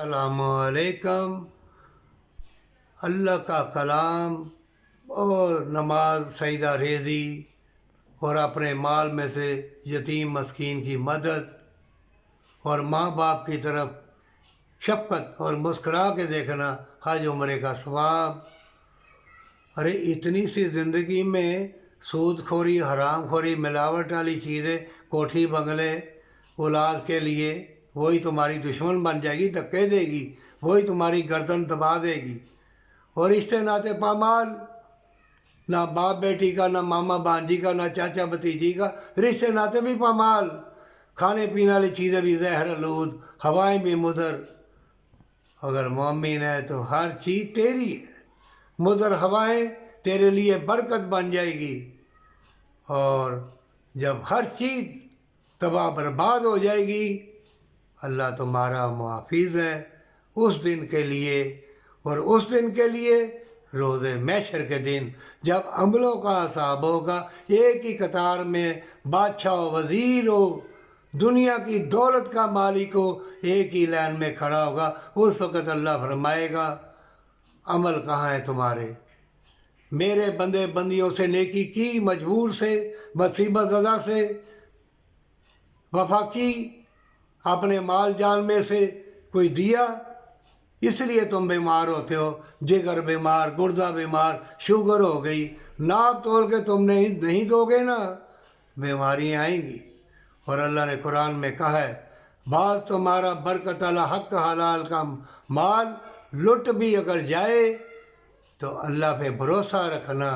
السلام علیکم۔ اللہ کا کلام اور نماز، سجدہ ریزی اور اپنے مال میں سے یتیم مسکین کی مدد اور ماں باپ کی طرف شفقت اور مسکرا کے دیکھنا حج عمرے کا ثواب۔ ارے اتنی سی زندگی میں سود خوری، حرام خوری، ملاوٹ والی چیزیں، کوٹھی بنگلے اولاد کے لیے، وہی تمہاری دشمن بن جائے گی، دھکے دے گی، وہی تمہاری گردن دبا دے گی۔ اور رشتے ناطے پامال، نہ باپ بیٹی کا، نہ ماما بانجی کا، نہ چاچا بھتیجی کا، رشتے ناطے بھی پامال، کھانے پینے والی چیزیں بھی زہر آلود، ہوائیں بھی مضر۔ اگر مومن ہے تو ہر چیز تیری ہے، مضر ہوائیں تیرے لیے برکت بن جائے گی، اور جب ہر چیز تباہ برباد ہو جائے گی، اللہ تمہارا محافظ ہے اس دن کے لیے۔ اور اس دن کے لیے روز محشر کے دن، جب عملوں کا حساب ہوگا، ایک ہی قطار میں بادشاہ و وزیر ہو، دنیا کی دولت کا مالک ہو، ایک ہی لائن میں کھڑا ہوگا، اس وقت اللہ فرمائے گا عمل کہاں ہے تمہارے؟ میرے بندے بندیوں سے نیکی کی، مجبور سے، مصیبت زدہ سے وفا کی، اپنے مال جان میں سے کوئی دیا؟ اس لیے تم بیمار ہوتے ہو، جگر بیمار، گردہ بیمار، شوگر ہو گئی، ناپ تول کے تم نہیں دو گے نا، بیماریاں آئیں گی۔ اور اللہ نے قرآن میں کہا ہے بعض تمہارا برکت اللہ حق حلال کا مال لٹ بھی اگر جائے تو اللہ پہ بھروسہ رکھنا،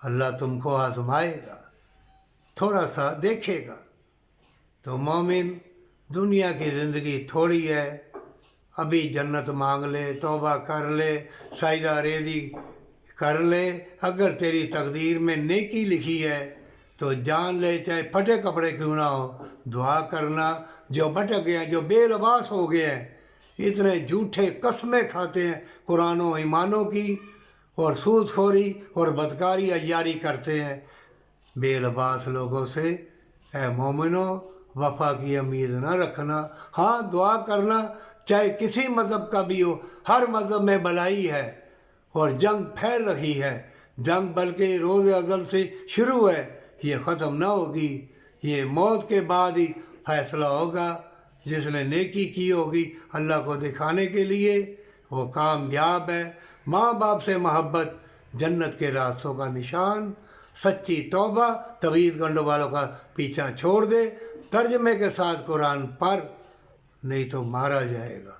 اللہ تم کو آزمائے گا، تھوڑا سا دیکھے گا۔ تو مومن، دنیا کی زندگی تھوڑی ہے، ابھی جنت مانگ لے، توبہ کر لے، سجدہ ریزی کر لے، اگر تیری تقدیر میں نیکی لکھی ہے تو جان لے، چاہے پھٹے کپڑے کیوں نہ ہو، دعا کرنا۔ جو بھٹک گئے ہیں، جو بے لباس ہو گئے ہیں، اتنے جھوٹے قسمیں کھاتے ہیں قرآن و ایمانوں کی، اور سود خوری اور بدکاری عیاری کرتے ہیں بے لباس لوگوں سے، اے مومنو وفا کی امید نہ رکھنا۔ ہاں دعا کرنا، چاہے کسی مذہب کا بھی ہو، ہر مذہب میں بلائی ہے اور جنگ پھیل رہی ہے، جنگ بلکہ روز ازل سے شروع ہے، یہ ختم نہ ہوگی، یہ موت کے بعد ہی فیصلہ ہوگا۔ جس نے نیکی کی ہوگی اللہ کو دکھانے کے لیے، وہ کامیاب ہے۔ ماں باپ سے محبت جنت کے راستوں کا نشان، سچی توبہ طویل گنڈوں والوں کا پیچھا چھوڑ دے۔ ترجمے کے ساتھ قرآن پڑھ، نہیں تو مارا جائے گا۔